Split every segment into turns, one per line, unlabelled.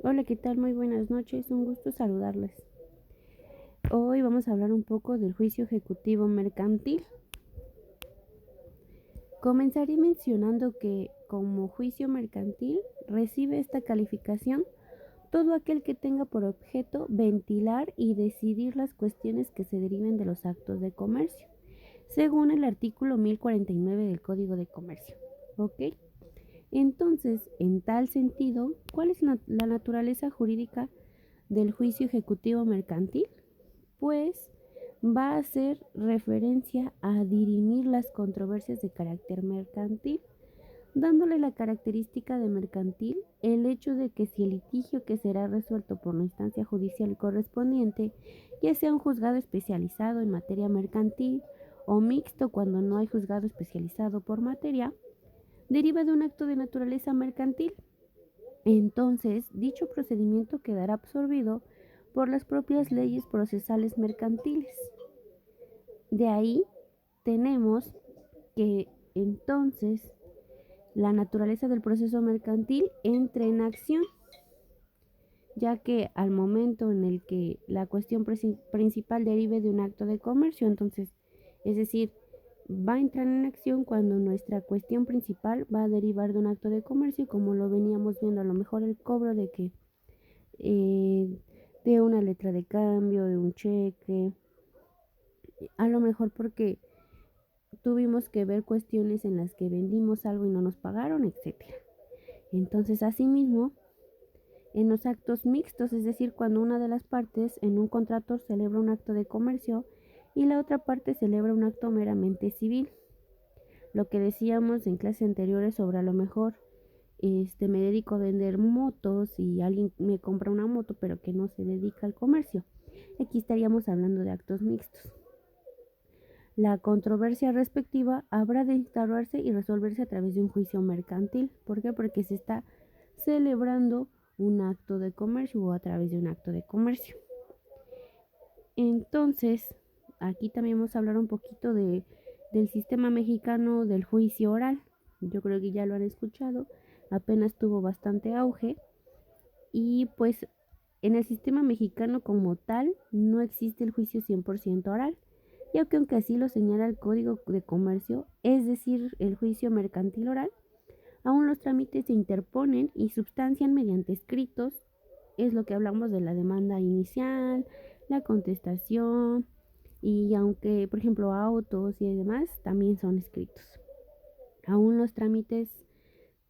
Hola, ¿qué tal? Muy buenas noches, un gusto saludarles. Hoy vamos a hablar un poco del juicio ejecutivo mercantil. Comenzaré mencionando que como juicio mercantil recibe esta calificación todo aquel que tenga por objeto ventilar y decidir las cuestiones que se deriven de los actos de comercio, según el artículo 1049 del Código de Comercio. ¿Ok? Entonces, en tal sentido, ¿cuál es la naturaleza jurídica del juicio ejecutivo mercantil? Pues va a hacer referencia a dirimir las controversias de carácter mercantil, dándole la característica de mercantil el hecho de que si el litigio que será resuelto por la instancia judicial correspondiente, ya sea un juzgado especializado en materia mercantil o mixto cuando no hay juzgado especializado por materia, deriva de un acto de naturaleza mercantil. Entonces, dicho procedimiento quedará absorbido por las propias leyes procesales mercantiles. De ahí tenemos que entonces la naturaleza del proceso mercantil entre en acción, ya que al momento en el que la cuestión principal derive de un acto de comercio, entonces, es decir, va a entrar en acción cuando nuestra cuestión principal va a derivar de un acto de comercio, como lo veníamos viendo, a lo mejor el cobro eh, de una letra de cambio, de un cheque, a lo mejor porque tuvimos que ver cuestiones en las que vendimos algo y no nos pagaron, etcétera. Entonces, asimismo, en los actos mixtos, es decir, cuando una de las partes en un contrato celebra un acto de comercio y la otra parte celebra un acto meramente civil. Lo que decíamos en clases anteriores sobre a lo mejor me dedico a vender motos y alguien me compra una moto pero que no se dedica al comercio. Aquí estaríamos hablando de actos mixtos. La controversia respectiva habrá de instaurarse y resolverse a través de un juicio mercantil. ¿Por qué? Porque se está celebrando un acto de comercio o a través de un acto de comercio. Entonces, aquí también vamos a hablar un poquito del sistema mexicano del juicio oral. Yo creo que ya lo han escuchado, apenas tuvo bastante auge y pues en el sistema mexicano como tal no existe el juicio 100% oral, ya que aunque así lo señala el Código de Comercio, es decir, el juicio mercantil oral, aún los trámites se interponen y substancian mediante escritos, es lo que hablamos de la demanda inicial, la contestación, y aunque, por ejemplo, autos y demás, también son escritos. Aún los trámites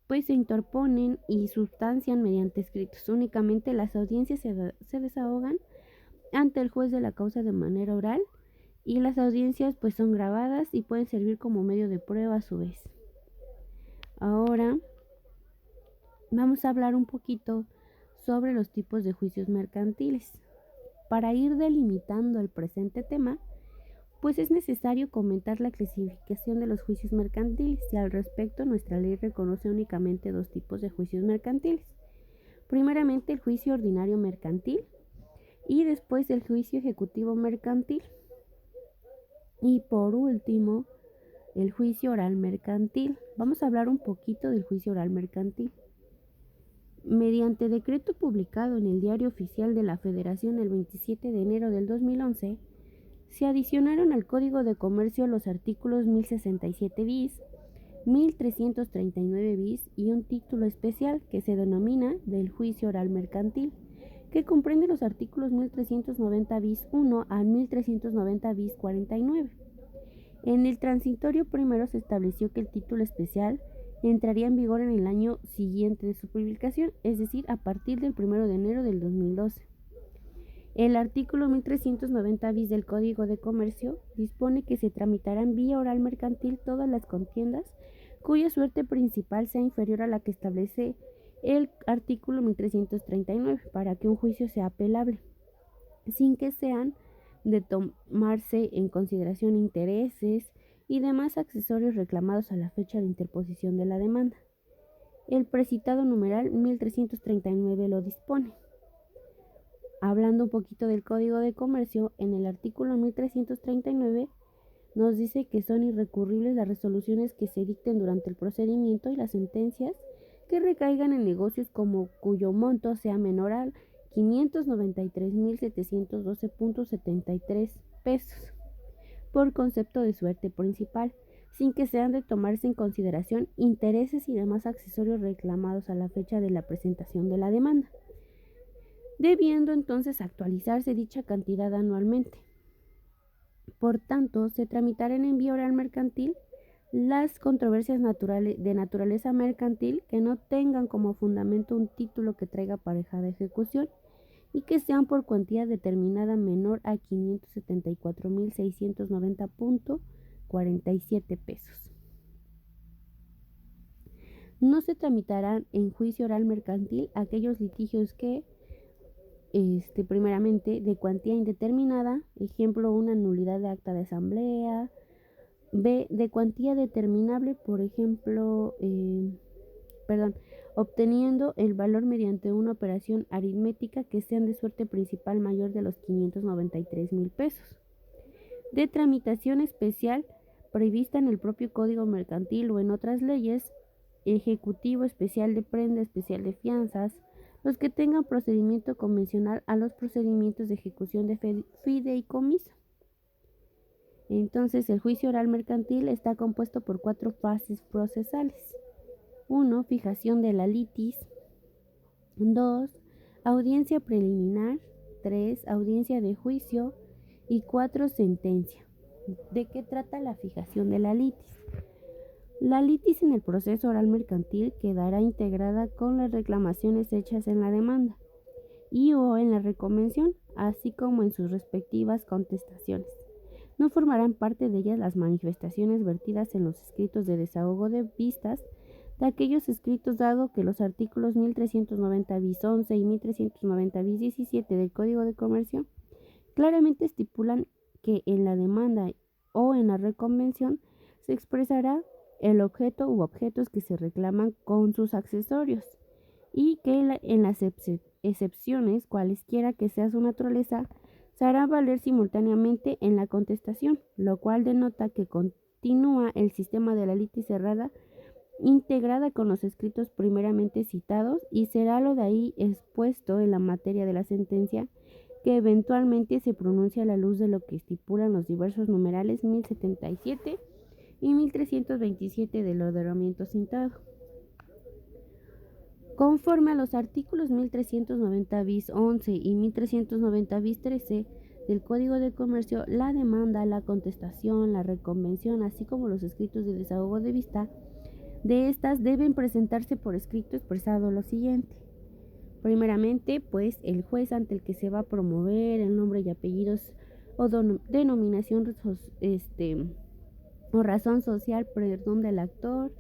pues se interponen y sustancian mediante escritos. Únicamente las audiencias se desahogan ante el juez de la causa de manera oral y las audiencias pues son grabadas y pueden servir como medio de prueba a su vez. Ahora vamos a hablar un poquito sobre los tipos de juicios mercantiles. Para ir delimitando el presente tema, pues es necesario comentar la clasificación de los juicios mercantiles y al respecto nuestra ley reconoce únicamente dos tipos de juicios mercantiles. Primeramente el juicio ordinario mercantil y después el juicio ejecutivo mercantil. Y por último, el juicio oral mercantil. Vamos a hablar un poquito del juicio oral mercantil. Mediante decreto publicado en el Diario Oficial de la Federación el 27 de enero del 2011, se adicionaron al Código de Comercio los artículos 1067 bis, 1339 bis y un título especial que se denomina del juicio oral mercantil, que comprende los artículos 1390 bis 1 al 1390 bis 49. En el transitorio primero se estableció que el título especial entraría en vigor en el año siguiente de su publicación, es decir, a partir del 1 de enero del 2012. El artículo 1390 bis del Código de Comercio dispone que se tramitarán vía oral mercantil todas las contiendas cuya suerte principal sea inferior a la que establece el artículo 1339 para que un juicio sea apelable, sin que sean de tomarse en consideración intereses y demás accesorios reclamados a la fecha de interposición de la demanda. El precitado numeral 1339 lo dispone. Hablando un poquito del Código de Comercio, en el artículo 1339 nos dice que son irrecurribles las resoluciones que se dicten durante el procedimiento y las sentencias que recaigan en negocios cuyo monto sea menor a 593.712.73 pesos por concepto de suerte principal, sin que sean de tomarse en consideración intereses y demás accesorios reclamados a la fecha de la presentación de la demanda, debiendo entonces actualizarse dicha cantidad anualmente. Por tanto, se tramitará en envío oral mercantil las controversias de naturaleza mercantil que no tengan como fundamento un título que traiga pareja de ejecución y que sean por cuantía determinada menor a 574.690.47 pesos. No se tramitarán en juicio oral mercantil aquellos litigios que, primeramente, de cuantía indeterminada, ejemplo, una nulidad de acta de asamblea. B, de cuantía determinable, por ejemplo, obteniendo el valor mediante una operación aritmética que sean de suerte principal mayor de los 593,000 pesos. De tramitación especial prevista en el propio Código Mercantil o en otras leyes, ejecutivo especial de prenda, especial de fianzas, los que tengan procedimiento convencional a los procedimientos de ejecución de fideicomiso. Entonces, el juicio oral mercantil está compuesto por 4 fases procesales. 1. Fijación de la litis. 2. Audiencia preliminar. 3. Audiencia de juicio. Y 4. Sentencia. ¿De qué trata la fijación de la litis? La litis en el proceso oral mercantil quedará integrada con las reclamaciones hechas en la demanda y o en la reconvención, así como en sus respectivas contestaciones. No formarán parte de ellas las manifestaciones vertidas en los escritos de desahogo de vistas de aquellos escritos, dado que los artículos 1390 bis 11 y 1390 bis 17 del Código de Comercio claramente estipulan que en la demanda o en la reconvención se expresará el objeto u objetos que se reclaman con sus accesorios y que en las excepciones, cualesquiera que sea su naturaleza, se hará valer simultáneamente en la contestación, lo cual denota que continúa el sistema de la litis cerrada integrada con los escritos primeramente citados y será lo de ahí expuesto en la materia de la sentencia que eventualmente se pronuncia a la luz de lo que estipulan los diversos numerales 1077 y 1327 del ordenamiento citado. Conforme a los artículos 1390 bis 11 y 1390 bis 13 del Código de Comercio, la demanda, la contestación, la reconvención, así como los escritos de desahogo de vista de estas deben presentarse por escrito expresado lo siguiente. Primeramente, pues, el juez ante el que se va a promover el nombre y apellidos o denominación o razón social, del actor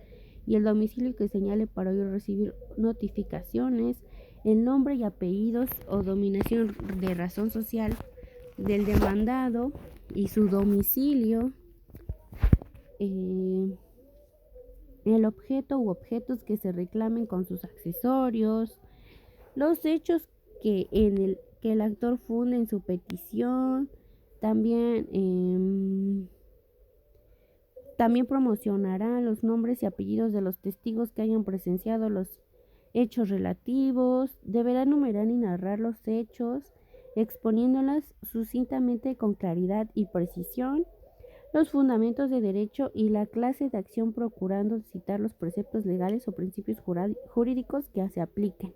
y el domicilio que señale para hoy recibir notificaciones, el nombre y apellidos o dominación de razón social del demandado y su domicilio, el objeto u objetos que se reclamen con sus accesorios, los hechos que el actor funde en su petición, también promocionará los nombres y apellidos de los testigos que hayan presenciado los hechos relativos, deberá enumerar y narrar los hechos, exponiéndolas sucintamente con claridad y precisión, los fundamentos de derecho y la clase de acción, procurando citar los preceptos legales o principios jurídicos que se apliquen.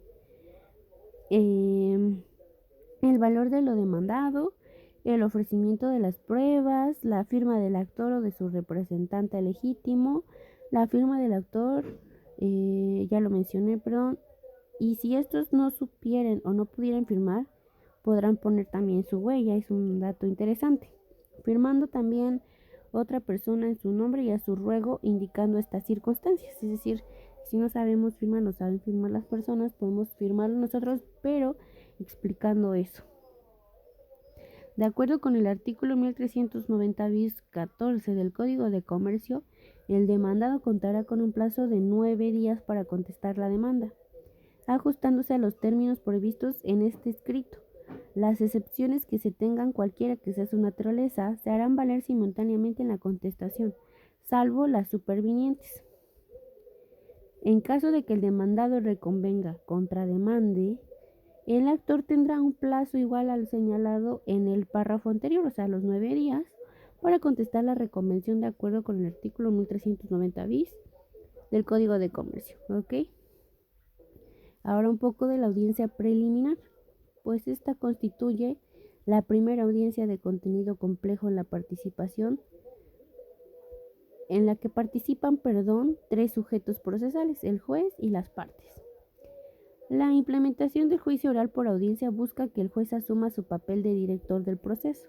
El valor de lo demandado, el ofrecimiento de las pruebas, la firma del actor o de su representante legítimo, la firma del actor, ya lo mencioné, y si estos no supieren o no pudieran firmar, podrán poner también su huella, es un dato interesante, firmando también otra persona en su nombre y a su ruego, indicando estas circunstancias. Es decir, si no sabemos firmar, no saben firmar las personas, podemos firmarlo nosotros, pero explicando eso. De acuerdo con el artículo 1390 bis 14 del Código de Comercio, el demandado contará con un plazo de 9 días para contestar la demanda, ajustándose a los términos previstos en este escrito. Las excepciones que se tengan, cualquiera que sea su naturaleza, se harán valer simultáneamente en la contestación, salvo las supervinientes. En caso de que el demandado reconvenga contrademande, el actor tendrá un plazo igual al señalado en el párrafo anterior, o sea, los 9 días, para contestar la reconvención de acuerdo con el artículo 1390 bis del Código de Comercio, ¿ok? Ahora un poco de la audiencia preliminar, pues esta constituye la primera audiencia de contenido complejo en la participación, en la que participan, tres sujetos procesales, el juez y las partes. La implementación del juicio oral por audiencia busca que el juez asuma su papel de director del proceso,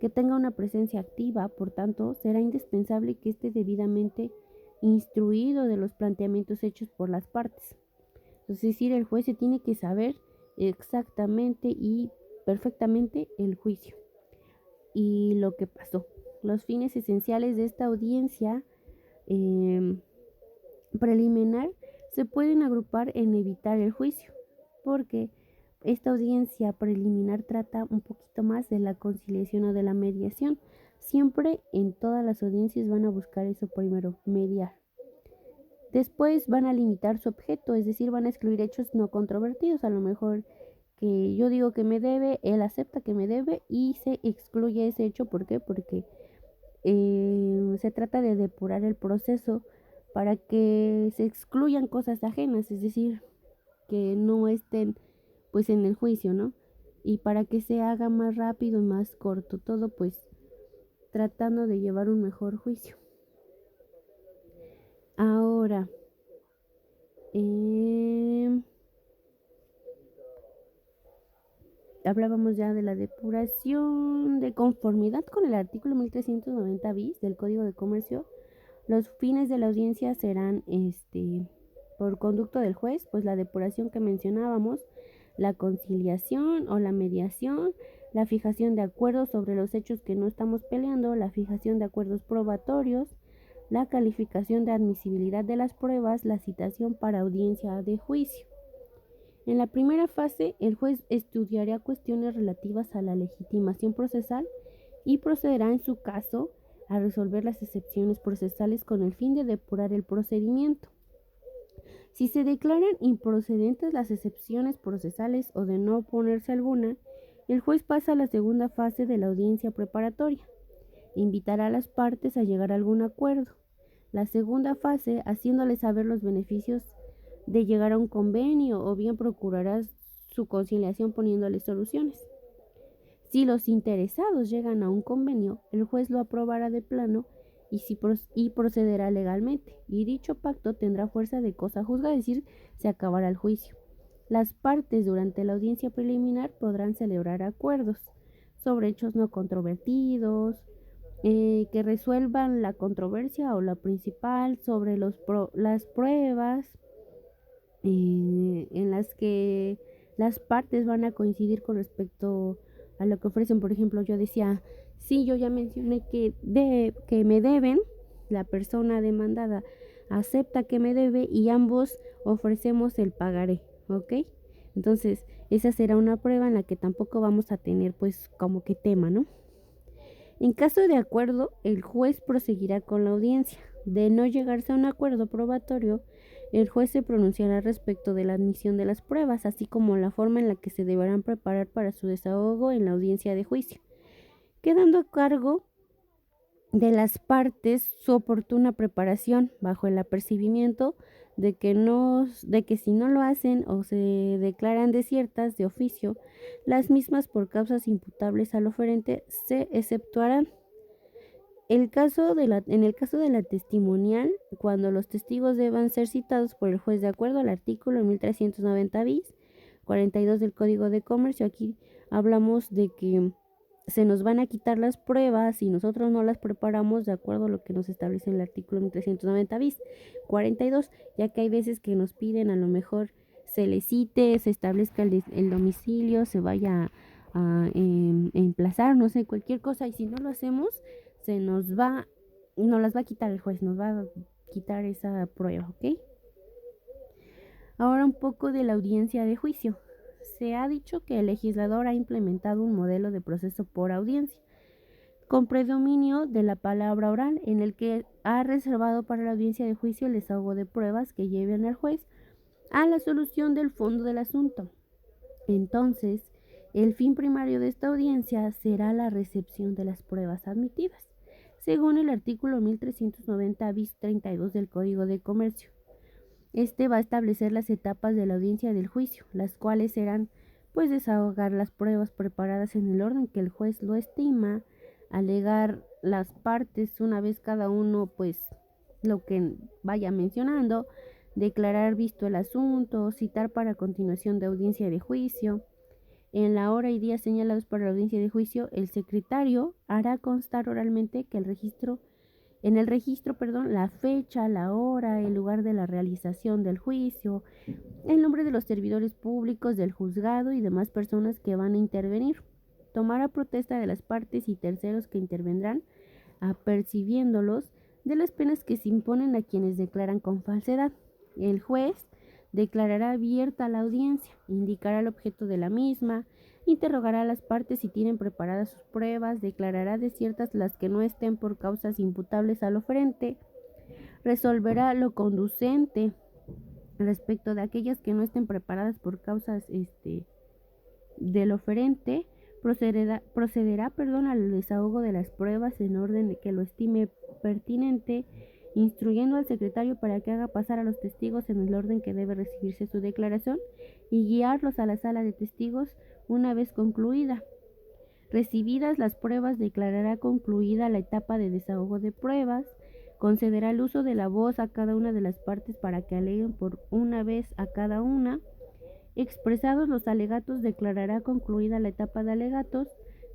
que tenga una presencia activa, por tanto, será indispensable que esté debidamente instruido de los planteamientos hechos por las partes. Es decir, el juez se tiene que saber exactamente y perfectamente el juicio y lo que pasó. Los fines esenciales de esta audiencia preliminar se pueden agrupar en evitar el juicio, porque esta audiencia preliminar trata un poquito más de la conciliación o de la mediación. Siempre en todas las audiencias van a buscar eso primero, mediar. Después van a limitar su objeto, es decir, van a excluir hechos no controvertidos. A lo mejor que yo digo que me debe, él acepta que me debe y se excluye ese hecho. ¿Por qué? Porque se trata de depurar el proceso para que se excluyan cosas ajenas, es decir, que no estén pues en el juicio, ¿no? Y para que se haga más rápido y más corto, todo pues tratando de llevar un mejor juicio. Ahora, hablábamos ya de la depuración de conformidad con el artículo 1390 bis del Código de Comercio. Los fines de la audiencia serán por conducto del juez, pues la depuración que mencionábamos, la conciliación o la mediación, la fijación de acuerdos sobre los hechos que no estamos peleando, la fijación de acuerdos probatorios, la calificación de admisibilidad de las pruebas, la citación para audiencia de juicio. En la primera fase, el juez estudiará cuestiones relativas a la legitimación procesal y procederá en su caso a resolver las excepciones procesales con el fin de depurar el procedimiento. Si se declaran improcedentes las excepciones procesales o de no oponerse alguna, el juez pasa a la segunda fase de la audiencia preparatoria. Invitará a las partes a llegar a algún acuerdo. La segunda fase, haciéndoles saber los beneficios de llegar a un convenio, o bien procurará su conciliación poniéndoles soluciones. Si los interesados llegan a un convenio, el juez lo aprobará de plano y procederá legalmente, y dicho pacto tendrá fuerza de cosa juzgada, es decir, se acabará el juicio. Las partes durante la audiencia preliminar podrán celebrar acuerdos sobre hechos no controvertidos, que resuelvan la controversia o la principal sobre las pruebas en las que las partes van a coincidir con respecto a lo que ofrecen. Por ejemplo, yo decía, sí, yo ya mencioné que me deben, la persona demandada acepta que me debe y ambos ofrecemos el pagaré, ¿ok? Entonces, esa será una prueba en la que tampoco vamos a tener pues como que tema, ¿no? En caso de acuerdo, el juez proseguirá con la audiencia. De no llegarse a un acuerdo probatorio, el juez se pronunciará respecto de la admisión de las pruebas, así como la forma en la que se deberán preparar para su desahogo en la audiencia de juicio, quedando a cargo de las partes su oportuna preparación, bajo el apercibimiento de que si no lo hacen o se declaran desiertas de oficio, las mismas por causas imputables al oferente se exceptuarán. En el caso de la testimonial, cuando los testigos deban ser citados por el juez de acuerdo al artículo 1390 bis 42 del Código de Comercio, aquí hablamos de que se nos van a quitar las pruebas si nosotros no las preparamos de acuerdo a lo que nos establece en el artículo 1390 bis 42, ya que hay veces que nos piden, a lo mejor se le cite, se establezca el domicilio, se vaya a emplazar, no sé, cualquier cosa, y si no lo hacemos, nos las va a quitar el juez, nos va a quitar esa prueba, ¿ok? Ahora un poco de la audiencia de juicio. Se ha dicho que el legislador ha implementado un modelo de proceso por audiencia, con predominio de la palabra oral, en el que ha reservado para la audiencia de juicio el desahogo de pruebas que lleven al juez a la solución del fondo del asunto. Entonces, el fin primario de esta audiencia será la recepción de las pruebas admitidas, según el artículo 1390 bis 32 del Código de Comercio. Este va a establecer las etapas de la audiencia del juicio, las cuales serán, pues, desahogar las pruebas preparadas en el orden que el juez lo estima, alegar las partes una vez cada uno, pues, lo que vaya mencionando, declarar visto el asunto, citar para continuación de audiencia de juicio. En la hora y día señalados para la audiencia de juicio, el secretario hará constar oralmente que en el registro, la fecha, la hora, el lugar de la realización del juicio, el nombre de los servidores públicos del juzgado y demás personas que van a intervenir. Tomará protesta de las partes y terceros que intervendrán, apercibiéndolos de las penas que se imponen a quienes declaran con falsedad. El juez declarará abierta la audiencia, indicará el objeto de la misma, interrogará a las partes si tienen preparadas sus pruebas, declarará desiertas las que no estén por causas imputables al oferente, resolverá lo conducente respecto de aquellas que no estén preparadas por causas del oferente, procederá al desahogo de las pruebas en orden de que lo estime pertinente, instruyendo al secretario para que haga pasar a los testigos en el orden que debe recibirse su declaración y guiarlos a la sala de testigos una vez concluida. Recibidas las pruebas, declarará concluida la etapa de desahogo de pruebas, concederá el uso de la voz a cada una de las partes para que aleguen por una vez a cada una. Expresados los alegatos, declarará concluida la etapa de alegatos,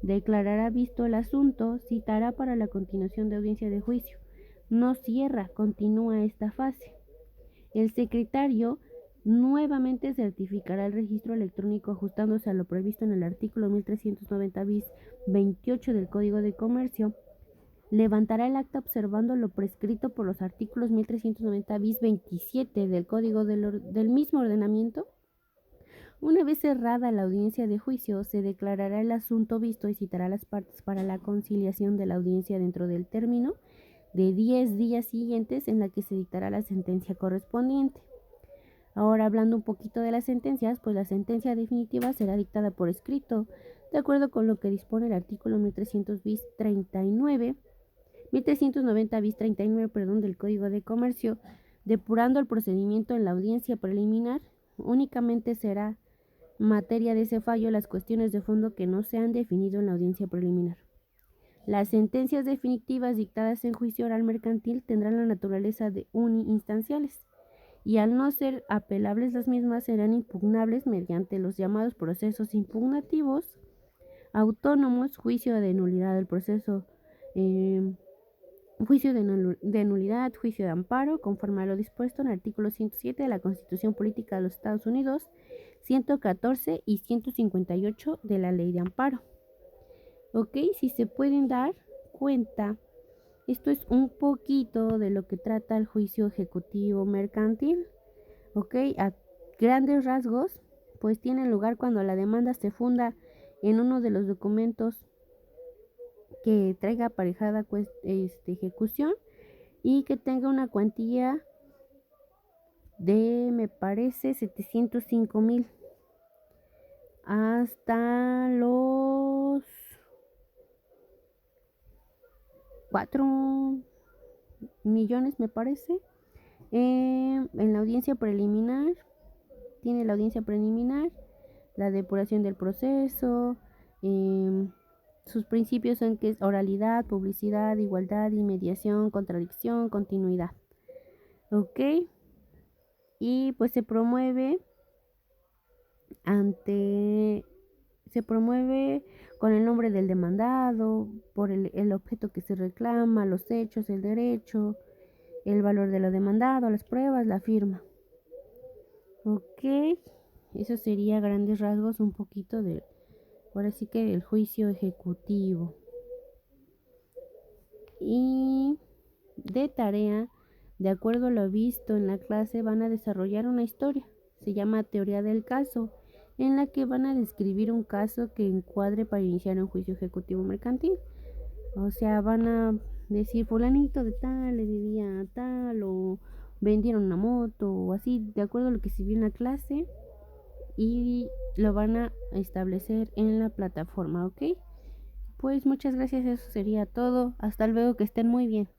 declarará visto el asunto, citará para la continuación de audiencia de juicio. No cierra, continúa esta fase. El secretario nuevamente certificará el registro electrónico ajustándose a lo previsto en el artículo 1390 bis 28 del Código de Comercio. Levantará el acta observando lo prescrito por los artículos 1390 bis 27 del Código del mismo ordenamiento. Una vez cerrada la audiencia de juicio, se declarará el asunto visto y citará a las partes para la conciliación de la audiencia dentro del término de 10 días siguientes en la que se dictará la sentencia correspondiente. Ahora, hablando un poquito de las sentencias, pues la sentencia definitiva será dictada por escrito, de acuerdo con lo que dispone el artículo 1300 bis 39, 1390 bis 39, del Código de Comercio. Depurando el procedimiento en la audiencia preliminar, únicamente será materia de ese fallo las cuestiones de fondo que no se han definido en la audiencia preliminar. Las sentencias definitivas dictadas en juicio oral mercantil tendrán la naturaleza de uninstanciales y al no ser apelables las mismas serán impugnables mediante los llamados procesos impugnativos autónomos, juicio de nulidad del proceso, juicio de nulidad, juicio de amparo, conforme a lo dispuesto en el artículo 107 de la Constitución Política de los Estados Unidos, 114 y 158 de la Ley de Amparo. Ok, si se pueden dar cuenta, esto es un poquito de lo que trata el juicio ejecutivo mercantil. Ok, a grandes rasgos, pues tiene lugar cuando la demanda se funda en uno de los documentos que traiga aparejada ejecución y que tenga una cuantía de, me parece, 705,000 hasta los 4 millones, me parece. En la audiencia preliminar, tiene la audiencia preliminar, la depuración del proceso, sus principios son que es oralidad, publicidad, igualdad, inmediación, contradicción, continuidad. Ok, y pues se promueve con el nombre del demandado, por el objeto que se reclama, los hechos, el derecho, el valor de lo demandado, las pruebas, la firma. Ok, eso sería a grandes rasgos un poquito ahora sí que el juicio ejecutivo. Y de tarea, de acuerdo a lo visto en la clase, van a desarrollar una historia, se llama teoría del caso, en la que van a describir un caso que encuadre para iniciar un juicio ejecutivo mercantil. O sea, van a decir fulanito de tal le debía a tal o vendieron una moto o así, de acuerdo a lo que se vio en la clase y lo van a establecer en la plataforma, ¿ok? Pues muchas gracias, eso sería todo. Hasta luego, que estén muy bien.